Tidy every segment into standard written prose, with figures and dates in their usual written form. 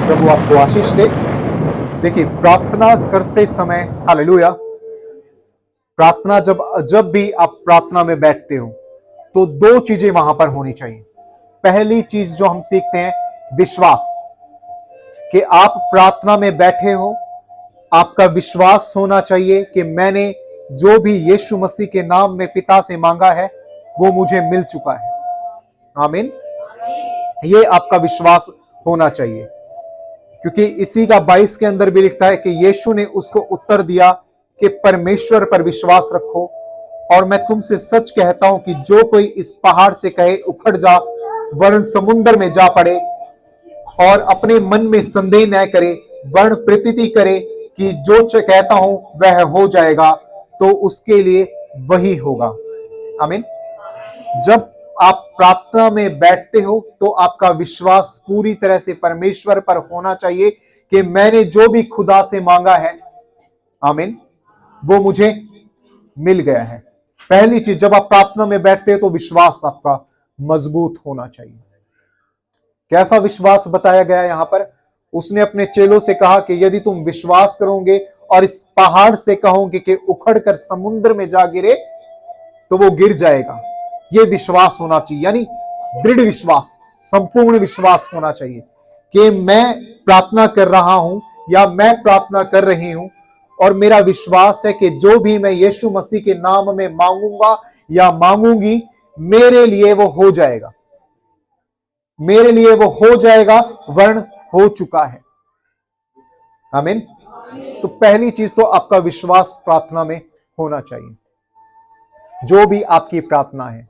प्रभु आपको आशीष दे। देखिए, प्रार्थना करते समय, हालेलुया, प्रार्थना जब जब भी आप प्रार्थना में बैठते हो तो दो चीजें वहां पर होनी चाहिए। पहली चीज जो हम सीखते हैं, विश्वास, कि आप प्रार्थना में बैठे हो, आपका विश्वास होना चाहिए कि मैंने जो भी यीशु मसीह के नाम में पिता से मांगा है वो मुझे मिल चुका है। आमीन। ये आपका विश्वास होना चाहिए, क्योंकि इसी का 22 के अंदर भी लिखता है कि यीशु ने उसको उत्तर दिया कि परमेश्वर पर विश्वास रखो, और मैं तुमसे सच कहता हूं कि जो कोई इस पहाड़ से कहे उखड़ जा वरन समुद्र में जा पड़े, और अपने मन में संदेह न करे वर्ण प्रतीति करे कि जो कहता हूं वह हो जाएगा, तो उसके लिए वही होगा। आमीन। जब आप प्रार्थना में बैठते हो तो आपका विश्वास पूरी तरह से परमेश्वर पर होना चाहिए कि मैंने जो भी खुदा से मांगा है, आमीन, वो मुझे मिल गया है। पहली चीज, जब आप प्रार्थना में बैठते हो तो विश्वास आपका मजबूत होना चाहिए। कैसा विश्वास बताया गया यहां पर? उसने अपने चेलों से कहा कि यदि तुम विश्वास करोगे और इस पहाड़ से कहोगे कि उखड़ कर समुद्र में जा गिरे, तो वो गिर जाएगा। ये विश्वास होना चाहिए, यानी दृढ़ विश्वास, संपूर्ण विश्वास होना चाहिए कि मैं प्रार्थना कर रहा हूं या मैं प्रार्थना कर रही हूं, और मेरा विश्वास है कि जो भी मैं यीशु मसीह के नाम में मांगूंगा या मांगूंगी, मेरे लिए वो हो जाएगा, मेरे लिए वो हो जाएगा, वर्ण हो चुका है। आमीन। तो पहली चीज तो आपका विश्वास प्रार्थना में होना चाहिए। जो भी आपकी प्रार्थना है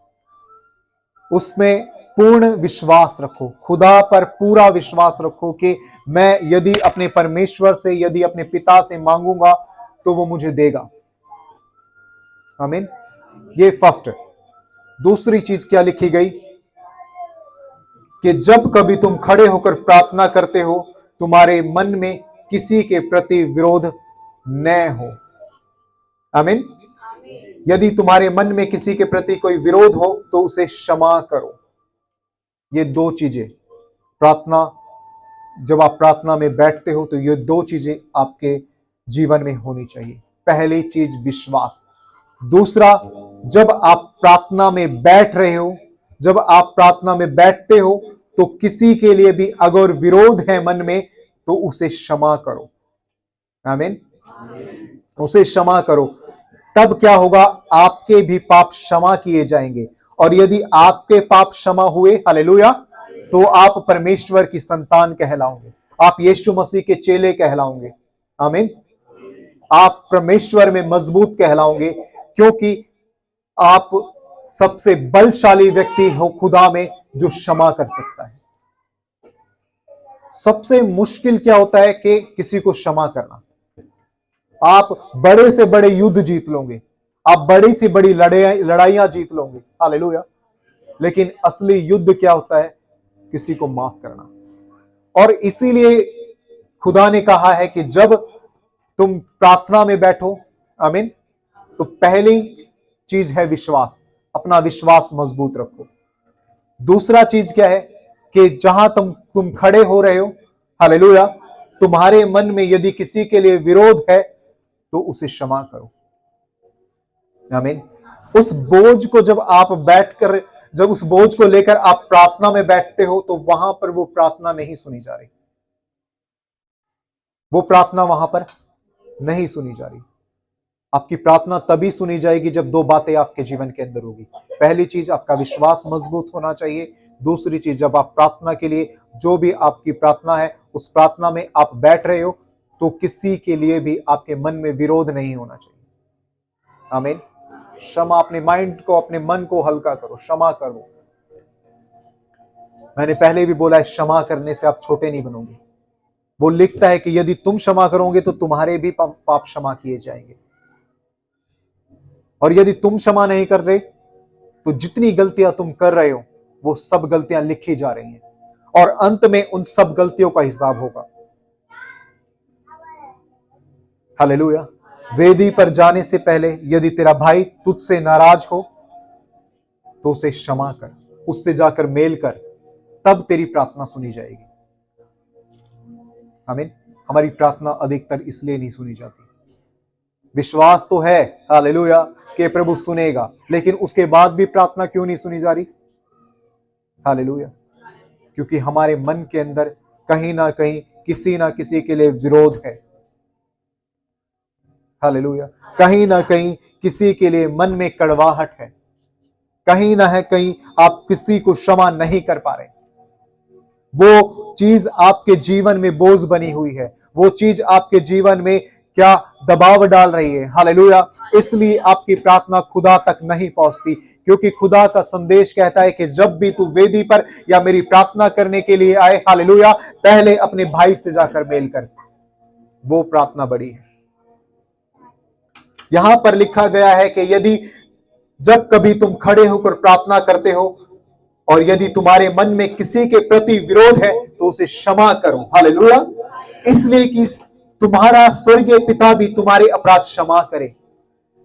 उसमें पूर्ण विश्वास रखो, खुदा पर पूरा विश्वास रखो कि मैं यदि अपने परमेश्वर से, यदि अपने पिता से मांगूंगा तो वो मुझे देगा। आमीन। ये फर्स्ट है। दूसरी चीज क्या लिखी गई कि जब कभी तुम खड़े होकर प्रार्थना करते हो, तुम्हारे मन में किसी के प्रति विरोध न हो। आमीन। यदि तुम्हारे मन में किसी के प्रति कोई विरोध हो तो उसे क्षमा करो। ये दो चीजें, प्रार्थना, जब आप प्रार्थना में बैठते हो तो ये दो चीजें आपके जीवन में होनी चाहिए। पहली चीज विश्वास। दूसरा, जब आप प्रार्थना में बैठ रहे हो, जब आप प्रार्थना में बैठते हो तो किसी के लिए भी अगर विरोध है मन में तो उसे क्षमा करो। आमीन। उसे क्षमा करो। तब क्या होगा? आपके भी पाप क्षमा किए जाएंगे, और यदि आपके पाप क्षमा हुए, हालेलुया, तो आप परमेश्वर की संतान कहलाओगे, आप यीशु मसीह के चेले कहलाओगे। आमीन। आप परमेश्वर में मजबूत कहलाओगे, क्योंकि आप सबसे बलशाली व्यक्ति हो खुदा में जो क्षमा कर सकता है। सबसे मुश्किल क्या होता है कि किसी को क्षमा करना। आप बड़े से बड़े युद्ध जीत लोगे, आप बड़ी से बड़ी लड़ाइयां जीत लोगे, हालेलुया, लेकिन असली युद्ध क्या होता है? किसी को माफ करना। और इसीलिए खुदा ने कहा है कि जब तुम प्रार्थना में बैठो, आमीन, तो पहली चीज है विश्वास, अपना विश्वास मजबूत रखो। दूसरा चीज क्या है कि जहां तुम खड़े हो रहे हो, हालेलुया, तुम्हारे मन में यदि किसी के लिए विरोध है तो उसे क्षमा करो। आमीन। उस बोझ को जब उस बोझ को लेकर आप प्रार्थना में बैठते हो तो वहां पर वो प्रार्थना नहीं सुनी जा रही, वो प्रार्थना वहां पर नहीं सुनी जा रही। आपकी प्रार्थना तभी सुनी जाएगी जब दो बातें आपके जीवन के अंदर होगी। पहली चीज, आपका विश्वास मजबूत होना चाहिए। दूसरी चीज, जब आप प्रार्थना के लिए, जो भी आपकी प्रार्थना है उस प्रार्थना में आप बैठ रहे हो तो किसी के लिए भी आपके मन में विरोध नहीं होना चाहिए। आमीन। क्षमा, अपने माइंड को, अपने मन को हल्का करो, क्षमा करो। मैंने पहले भी बोला है, क्षमा करने से आप छोटे नहीं बनोगे। वो लिखता है कि यदि तुम क्षमा करोगे तो तुम्हारे भी पाप क्षमा किए जाएंगे, और यदि तुम क्षमा नहीं कर रहे तो जितनी गलतियां तुम कर रहे हो वो सब गलतियां लिखी जा रही हैं, और अंत में उन सब गलतियों का हिसाब होगा। हालेलुया। वेदी पर जाने से पहले यदि तेरा भाई तुझसे नाराज हो तो उसे क्षमा कर, उससे जाकर मेल कर, तब तेरी प्रार्थना सुनी जाएगी। आमीन। हमारी प्रार्थना अधिकतर इसलिए नहीं सुनी जाती। विश्वास तो है हालेलुया कि प्रभु सुनेगा, लेकिन उसके बाद भी प्रार्थना क्यों नहीं सुनी जा रही? हालेलुया। क्योंकि हमारे मन के अंदर कहीं ना कहीं किसी ना किसी के लिए विरोध है। हालेलुया। कहीं ना कहीं किसी के लिए मन में कड़वाहट है, कहीं ना है कहीं आप किसी को क्षमा नहीं कर पा रहे। वो चीज आपके जीवन में बोझ बनी हुई है, वो चीज आपके जीवन में क्या दबाव डाल रही है। हालेलुया। इसलिए आपकी प्रार्थना खुदा तक नहीं पहुंचती, क्योंकि खुदा का संदेश कहता है कि जब भी तू वेदी पर या मेरी प्रार्थना करने के लिए आए, हालेलुया, पहले अपने भाई से जाकर मेल कर। वो प्रार्थना बड़ी है। यहां पर लिखा गया है कि यदि जब कभी तुम खड़े होकर प्रार्थना करते हो और यदि तुम्हारे मन में किसी के प्रति विरोध है तो उसे क्षमा करो। हालेलुया। इसलिए कि तुम्हारा स्वर्गीय पिता भी तुम्हारे अपराध क्षमा करे।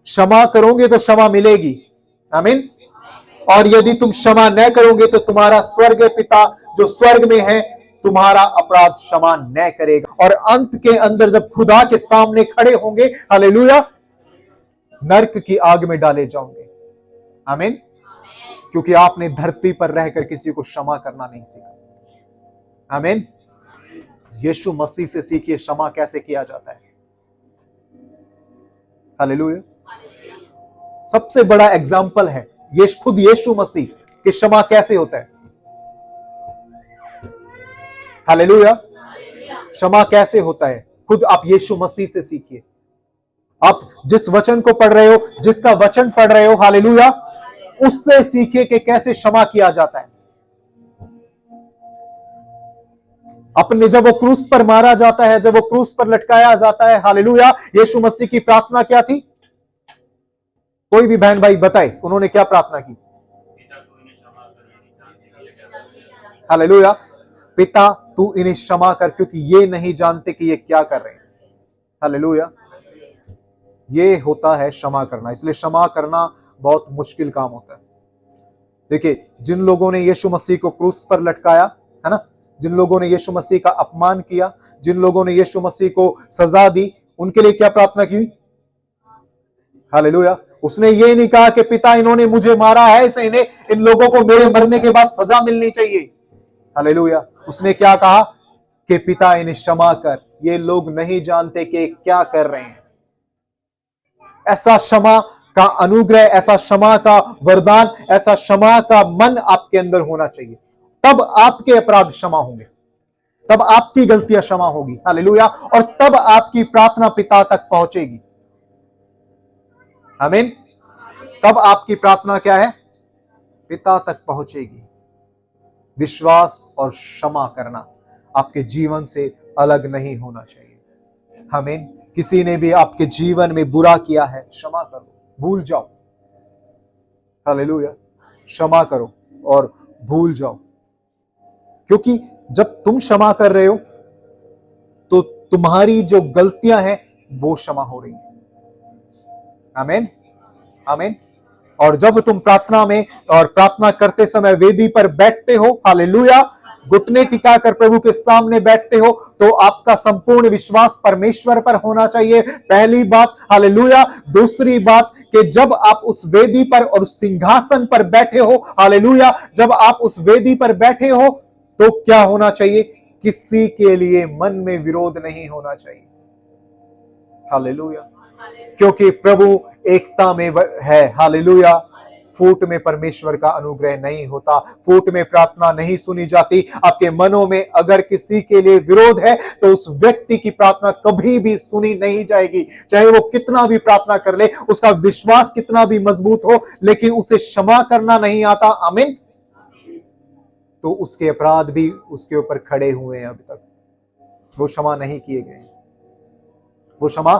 क्षमा करोगे तो क्षमा मिलेगी। आमीन। और यदि तुम क्षमा न करोगे तो तुम्हारा स्वर्गीय पिता जो स्वर्ग में है तुम्हारा अपराध क्षमा न करेगा। और अंत के अंदर जब खुदा के सामने खड़े होंगे, हालेलुया, नरक की आग में डाले जाओगे। आमीन। क्योंकि आपने धरती पर रहकर किसी को क्षमा करना नहीं सीखा। आमीन। यीशु मसीह से सीखिए क्षमा कैसे किया जाता है। हालेलुया। सबसे बड़ा एग्जाम्पल है ये खुद यीशु मसीह कि क्षमा कैसे होता है। हालेलुया। क्षमा कैसे होता है खुद आप यीशु मसीह से सीखिए। आप जिस वचन को पढ़ रहे हो, जिसका वचन पढ़ रहे हो, हालेलुया, उससे सीखिए कि कैसे क्षमा किया जाता है। अपने जब वो क्रूस पर मारा जाता है, जब वो क्रूस पर लटकाया जाता है, हालेलुया, यीशु मसीह की प्रार्थना क्या थी? कोई भी बहन भाई बताए उन्होंने क्या प्रार्थना की? हालेलुया। पिता तू इन्हें क्षमा कर क्योंकि ये नहीं जानते कि ये क्या कर रहे हैं। हालेलुया। ये होता है क्षमा करना। इसलिए क्षमा करना बहुत मुश्किल काम होता है। देखिए, जिन लोगों ने यीशु मसीह को क्रूस पर लटकाया है ना, जिन लोगों ने यीशु मसीह का अपमान किया, जिन लोगों ने यीशु मसीह को सजा दी, उनके लिए क्या प्रार्थना की? हालेलुया। उसने ये नहीं कहा कि पिता इन्होंने मुझे मारा है, इसे इन्हें इन लोगों को मेरे मरने के बाद सजा मिलनी चाहिए। हालेलुया। उसने क्या कहा कि पिता इन्हें क्षमा कर, ये लोग नहीं जानते कि क्या कर रहे हैं। ऐसा क्षमा का अनुग्रह, ऐसा क्षमा का वरदान, ऐसा क्षमा का मन आपके अंदर होना चाहिए। तब आपके अपराध क्षमा होंगे, तब आपकी गलतियां क्षमा होगी। हालेलुया। और तब आपकी प्रार्थना पिता तक पहुंचेगी। आमीन। तब आपकी प्रार्थना क्या है? पिता तक पहुंचेगी। विश्वास और क्षमा करना आपके जीवन से अलग नहीं होना चाहिए। आमीन। किसी ने भी आपके जीवन में बुरा किया है, क्षमा करो, भूल जाओ। हालेलुया। क्षमा करो और भूल जाओ। क्योंकि जब तुम क्षमा कर रहे हो तो तुम्हारी जो गलतियां हैं वो क्षमा हो रही हैं। आमीन। आमीन। और जब तुम प्रार्थना में और प्रार्थना करते समय वेदी पर बैठते हो, हालेलुया, घुटने टिकाकर प्रभु के सामने बैठते हो, तो आपका संपूर्ण विश्वास परमेश्वर पर होना चाहिए, पहली बात। हालेलुया। दूसरी बात कि जब आप उस वेदी पर और उस सिंहासन पर बैठे हो, हालेलुया, जब आप उस वेदी पर बैठे हो तो क्या होना चाहिए? किसी के लिए मन में विरोध नहीं होना चाहिए। हालेलुया। क्योंकि प्रभु एकता में है। हालेलुया। फूट में परमेश्वर का अनुग्रह नहीं होता, फूट में प्रार्थना नहीं सुनी जाती। आपके मनों में अगर किसी के लिए विरोध है तो उस व्यक्ति की प्रार्थना कभी भी सुनी नहीं जाएगी, चाहे वो कितना भी प्रार्थना कर ले, उसका विश्वास कितना भी मजबूत हो, लेकिन उसे क्षमा करना नहीं आता। आमीन। तो उसके अपराध भी उसके ऊपर खड़े हुए हैं, अभी तक वो क्षमा नहीं किए गए, वो क्षमा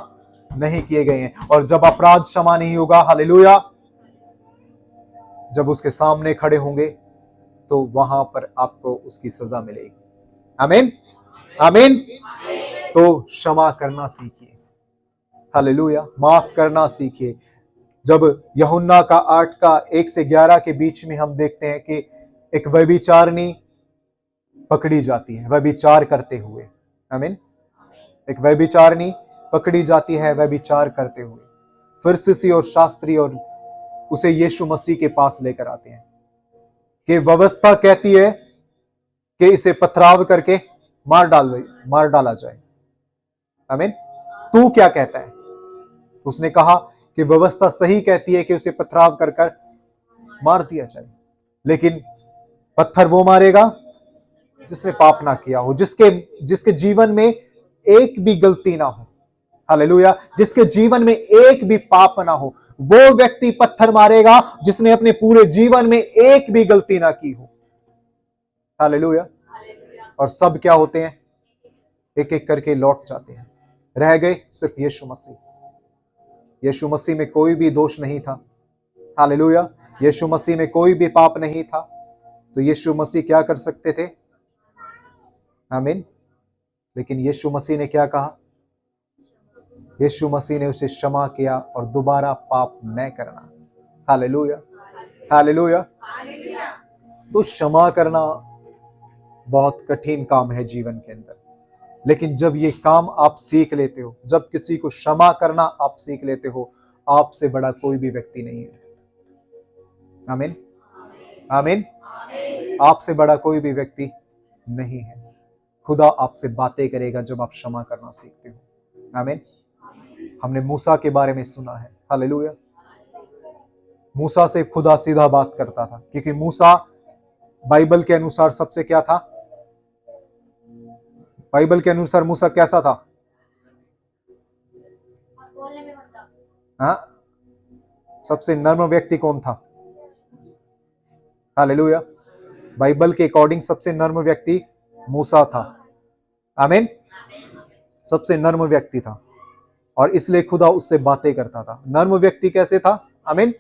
नहीं किए गए हैं। और जब अपराध क्षमा नहीं होगा, हालेलुया, जब उसके सामने खड़े होंगे तो वहां पर आपको उसकी सजा मिलेगी। आमीन। आमीन। तो क्षमा करना सीखिए। हालेलुया। माफ करना सीखिए। जब यूहन्ना का 8 का 1 से 11 के बीच में हम देखते हैं कि एक व्यभिचारिणी पकड़ी जाती है व्यभिचार करते हुए। आमीन। एक व्यभिचारिणी पकड़ी जाती है व्यभिचार करते हुए। फरीसी और शास्त्री और उसे यीशु मसीह के पास लेकर आते हैं कि व्यवस्था कहती है कि इसे पथराव करके मार डाला जाए। आमीन। तू क्या कहता है? उसने कहा कि व्यवस्था सही कहती है कि उसे पथराव कर कर मार दिया जाए, लेकिन पत्थर वो मारेगा जिसने पाप ना किया हो, जिसके जीवन में एक भी गलती ना हो। हालेलुया। जिसके जीवन में एक भी पाप ना हो, वो व्यक्ति पत्थर मारेगा जिसने अपने पूरे जीवन में एक भी गलती ना की हो। हालेलुया। और सब क्या होते हैं? एक एक करके लौट जाते हैं। रह गए सिर्फ यीशु मसीह। यीशु मसीह में कोई भी दोष नहीं था। हालेलुया। यीशु मसीह में कोई भी पाप नहीं था। तो यीशु मसीह क्या कर सकते थे? आमीन। लेकिन यीशु मसीह ने क्या कहा? यीशु मसीह ने उसे क्षमा किया और दोबारा पाप न करना। Hallelujah, hallelujah. तो क्षमा करना बहुत कठिन काम है जीवन के अंदर, लेकिन जब ये काम आप सीख लेते हो, जब किसी को क्षमा करना आप सीख लेते हो, आपसे बड़ा कोई भी व्यक्ति नहीं है। आमीन, आमीन। आपसे बड़ा कोई भी व्यक्ति नहीं है। खुदा आपसे बातें करेगा जब आप क्षमा करना सीखते हो। आमीन। हमने मूसा के बारे में सुना है। हालेलुया। मूसा से खुदा सीधा बात करता था, क्योंकि मूसा बाइबल के अनुसार सबसे क्या था? बाइबल के अनुसार मूसा कैसा था? हाँ, सबसे नर्म व्यक्ति कौन था? हालेलुया। बाइबल के अकॉर्डिंग सबसे नर्म व्यक्ति मूसा था। आमीन। सबसे नर्म व्यक्ति था और इसलिए खुदा उससे बातें करता था। नर्म व्यक्ति कैसे था? आमीन।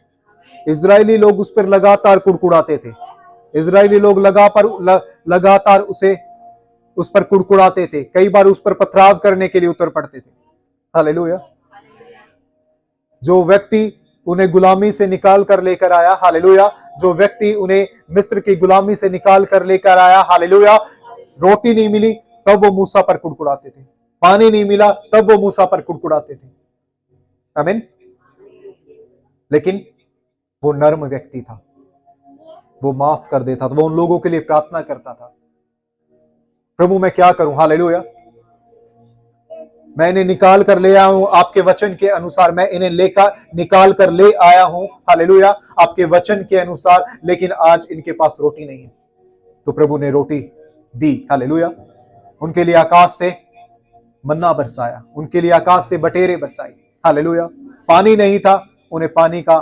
इजरायली लोग उस पर लगातार कुड़कुड़ाते थे। इजरायली लोग लगातार उस पर कुड़कुड़ाते थे। कई बार उस पर पथराव करने के लिए उतर पड़ते थे। हालेलुया। जो व्यक्ति उन्हें गुलामी से निकाल कर लेकर आया, हालेलुया, जो व्यक्ति उन्हें मिस्र की गुलामी से निकाल कर लेकर आया, हालेलुया, रोटी नहीं मिली तब वो मूसा पर कुड़कुड़ाते थे, पानी नहीं मिला तब वो मूसा पर कुड़कुड़ाते थे। आमीन। लेकिन वो नर्म व्यक्ति था, वो माफ कर देता था, वो उन लोगों के लिए प्रार्थना करता था, प्रभु मैं क्या करूं? हालेलुया। मैं इन्हें निकाल कर ले आया हूं आपके वचन के अनुसार, मैं इन्हें निकाल कर ले आया हूं, हालेलुया, आपके वचन के अनुसार, लेकिन आज इनके पास रोटी नहीं है। तो प्रभु ने रोटी दी। हालेलुया। उनके लिए आकाश से मन्ना बरसाया, उनके लिए आकाश से बटेरे बरसाई। हालेलुया। पानी नहीं था, उन्हें पानी का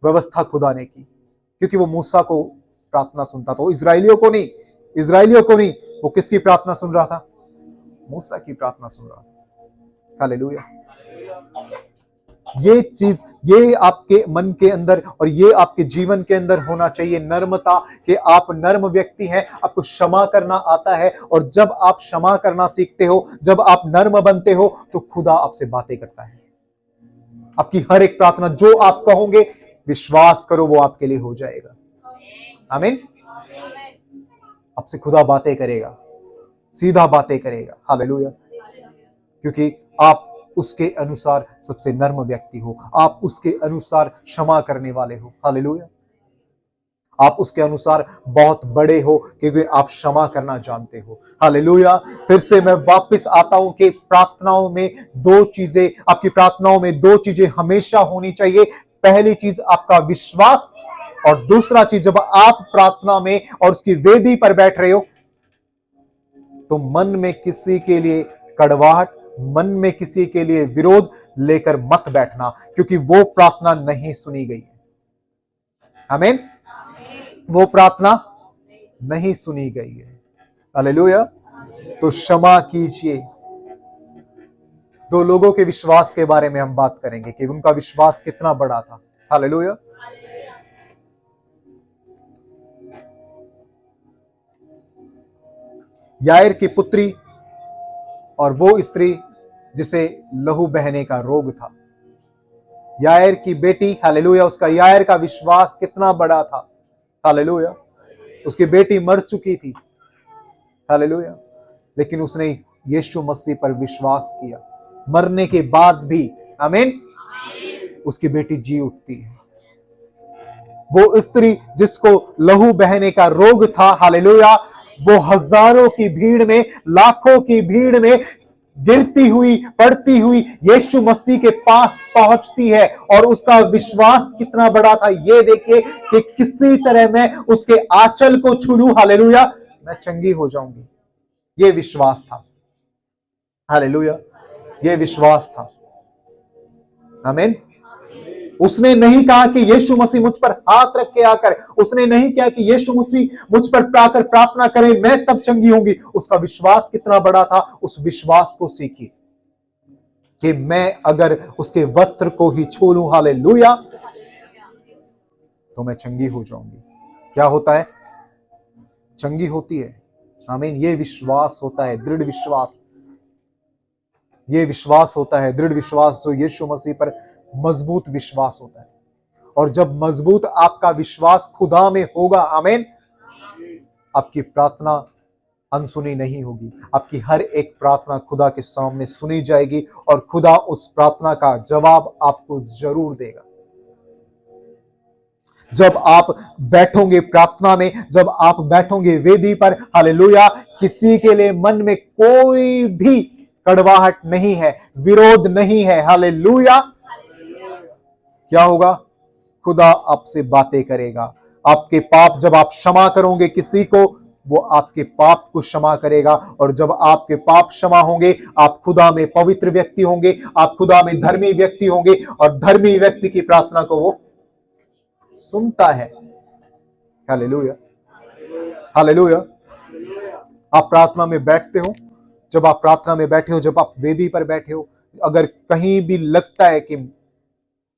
व्यवस्था खुदा ने की, क्योंकि वो मूसा को प्रार्थना सुनता था। इजरायलियों को नहीं, वो किसकी प्रार्थना सुन रहा था? मूसा की प्रार्थना सुन रहा था। हालेलुया। ये चीज, ये आपके मन के अंदर और ये आपके जीवन के अंदर होना चाहिए, नर्मता, कि आप नर्म व्यक्ति हैं, आपको क्षमा करना आता है। और जब आप क्षमा करना सीखते हो, जब आप नर्म बनते हो, तो खुदा आपसे बातें करता है। आपकी हर एक प्रार्थना जो आप कहोगे, विश्वास करो वो आपके लिए हो जाएगा। आमीन। आपसे खुदा बातें करेगा, सीधा बातें करेगा। हालेलुया। क्योंकि आप उसके अनुसार सबसे नर्म व्यक्ति हो, आप उसके अनुसार क्षमा करने वाले हो। हालेलुया। आप उसके अनुसार बहुत बड़े हो, क्योंकि आप क्षमा करना जानते हो। हालेलुया। फिर से मैं वापस आता हूं कि प्रार्थनाओं में दो चीजें, आपकी प्रार्थनाओं में दो चीजें हमेशा होनी चाहिए। पहली चीज आपका विश्वास, और दूसरा चीज, जब आप प्रार्थना में और उसकी वेदी पर बैठ रहे हो, तो मन में किसी के लिए कड़वाहट, मन में किसी के लिए विरोध लेकर मत बैठना, क्योंकि वो प्रार्थना नहीं सुनी गई है। आमीन। वो प्रार्थना नहीं सुनी गई है। हालेलुया। तो क्षमा कीजिए। दो लोगों के विश्वास के बारे में हम बात करेंगे कि उनका विश्वास कितना बड़ा था। हालेलुया। यायर की पुत्री और वो स्त्री जिसे लहू बहने का रोग था, यायर की बेटी, हालेलुया, उसका यायर का विश्वास कितना बड़ा था। हालेलुया। उसकी बेटी मर चुकी थी। हालेलुया। लेकिन उसने यीशु मसीह पर विश्वास किया, मरने के बाद भी, आमीन, उसकी बेटी जी उठती है। वो स्त्री जिसको लहू बहने का रोग था, हालेलुया, वो हजारों की भीड़ में, लाखों की भीड़ में गिरती हुई, पड़ती हुई यीशु मसीह के पास पहुंचती है। और उसका विश्वास कितना बड़ा था, ये देखिए कि किसी तरह मैं उसके आंचल को छू लूं, हालेलुया, मैं चंगी हो जाऊंगी। ये विश्वास था, हालेलुया, ये विश्वास था। आमीन। उसने नहीं कहा कि यीशु मसीह मुझ पर हाथ रख के आकर, उसने नहीं कहा कि यीशु मसीह मुझ पर आकर प्रार्थना करे, मैं तब चंगी होंगी। उसका विश्वास कितना बड़ा था, उस विश्वास को सीखिए कि मैं अगर उसके वस्त्र को ही छू लूं, हालेलुया, तो मैं चंगी हो जाऊंगी। क्या होता है? चंगी होती है। आमीन। ये विश्वास होता है, दृढ़ विश्वास। ये विश्वास होता है, दृढ़ विश्वास, जो यीशु मसीह पर मजबूत विश्वास होता है। और जब मजबूत आपका विश्वास खुदा में होगा, आमीन, आपकी प्रार्थना अनसुनी नहीं होगी। आपकी हर एक प्रार्थना खुदा के सामने सुनी जाएगी और खुदा उस प्रार्थना का जवाब आपको जरूर देगा। जब आप बैठोगे प्रार्थना में, जब आप बैठोगे वेदी पर, हालेलुया, किसी के लिए मन में कोई भी कड़वाहट नहीं है, विरोध नहीं है, हालेलुया, क्या होगा? खुदा आपसे बातें करेगा। आपके पाप जब आप क्षमा करोगे किसी को, वो आपके पाप को क्षमा करेगा। और जब आपके पाप क्षमा होंगे, आप खुदा में पवित्र व्यक्ति होंगे, आप खुदा में धर्मी व्यक्ति होंगे, और धर्मी व्यक्ति की प्रार्थना को वो सुनता है। Hallelujah, hallelujah. आप प्रार्थना में बैठते हो, जब आप प्रार्थना में बैठे हो, जब आप वेदी पर बैठे हो, अगर कहीं भी लगता है कि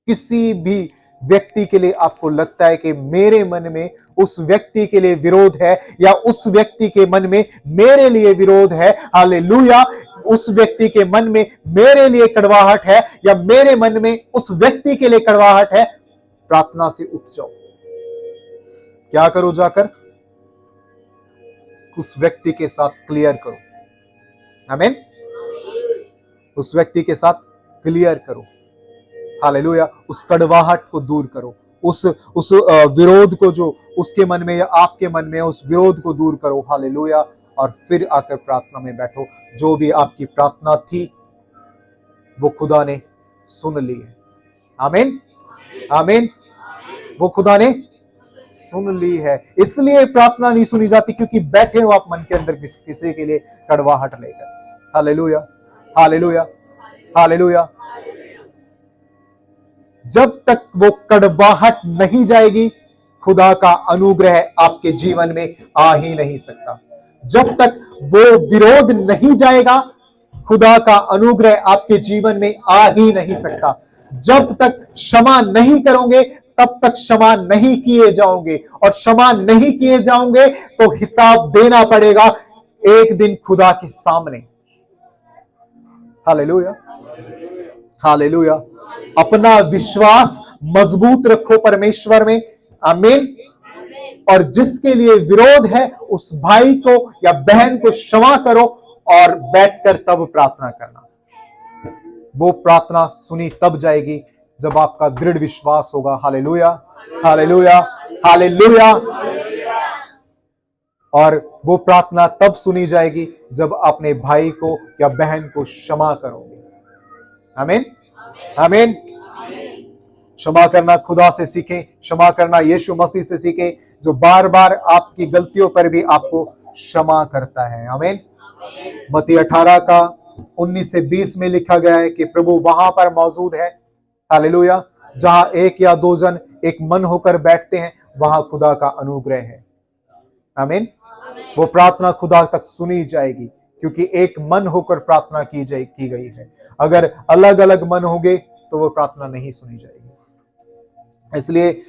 किसी भी व्यक्ति के लिए आपको लगता है कि मेरे मन में उस व्यक्ति के लिए विरोध है, या उस व्यक्ति के मन में मेरे लिए विरोध है, हालेलुया, उस व्यक्ति के मन में मेरे लिए कड़वाहट है, या मेरे मन में उस व्यक्ति के लिए कड़वाहट है, प्रार्थना से उठ जाओ। क्या करो? जाकर उस व्यक्ति के साथ क्लियर करो। आमीन। उस व्यक्ति के साथ क्लियर करो, हालेलुया, उस कड़वाहट को दूर करो, उस विरोध को जो उसके मन में या आपके मन में है, उस विरोध को दूर करो, हालेलुया, और फिर आकर प्रार्थना में बैठो। जो भी आपकी प्रार्थना थी वो खुदा ने सुन ली है। आमीन, आमीन। वो खुदा ने सुन ली है। इसलिए प्रार्थना नहीं सुनी जाती क्योंकि बैठे हो आप मन के अंदर किसी के लिए कड़वाहट लेकर। Hallelujah, hallelujah, hallelujah. जब तक वो कड़वाहट नहीं जाएगी, खुदा का अनुग्रह आपके जीवन में आ ही नहीं सकता। जब तक वो विरोध नहीं जाएगा, खुदा का अनुग्रह आपके जीवन में आ ही नहीं सकता। जब तक क्षमा नहीं करोगे, तब तक क्षमा नहीं किए जाओगे, और क्षमा नहीं किए जाओगे तो हिसाब देना पड़ेगा एक दिन खुदा के सामने। Hallelujah, hallelujah. अपना विश्वास मजबूत रखो परमेश्वर में, आमीन। और जिसके लिए विरोध है, उस भाई को या बहन को क्षमा करो, और बैठकर तब प्रार्थना करना। वो प्रार्थना सुनी तब जाएगी जब आपका दृढ़ विश्वास होगा। Hallelujah, hallelujah, hallelujah. और वो प्रार्थना तब सुनी जाएगी जब अपने भाई को या बहन को क्षमा करोगे। आमीन, आमीन। क्षमा करना खुदा से सीखें, क्षमा करना यीशु मसीह से सीखें, जो बार बार आपकी गलतियों पर भी आपको क्षमा करता है। आमीन। मत्ती 18 का 19 से 20 में लिखा गया है कि प्रभु वहां पर मौजूद है, हालेलुया, जहां एक या दो जन एक मन होकर बैठते हैं, वहां खुदा का अनुग्रह है। आमीन। वो प्रार्थना खुदा तक सुनी जाएगी क्योंकि एक मन होकर प्रार्थना की गई है। अगर अलग अलग मन होंगे तो वो प्रार्थना नहीं सुनी जाएगी। इसलिए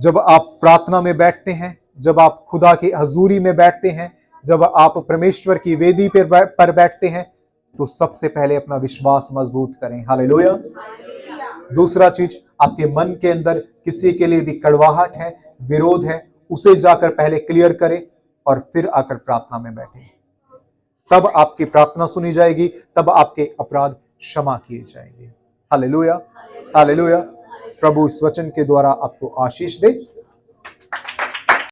जब आप प्रार्थना में बैठते हैं, जब आप खुदा की हजूरी में बैठते हैं, जब आप परमेश्वर की वेदी पर बैठते हैं, तो सबसे पहले अपना विश्वास मजबूत करें। हालेलुया। दूसरा चीज, आपके मन के अंदर किसी के लिए भी कड़वाहट है, विरोध है, उसे जाकर पहले क्लियर करें और फिर आकर प्रार्थना में बैठें। तब आपकी प्रार्थना सुनी जाएगी, तब आपके अपराध क्षमा किए जाएंगे। Hallelujah, hallelujah. प्रभु इस वचन के द्वारा आपको आशीष दे।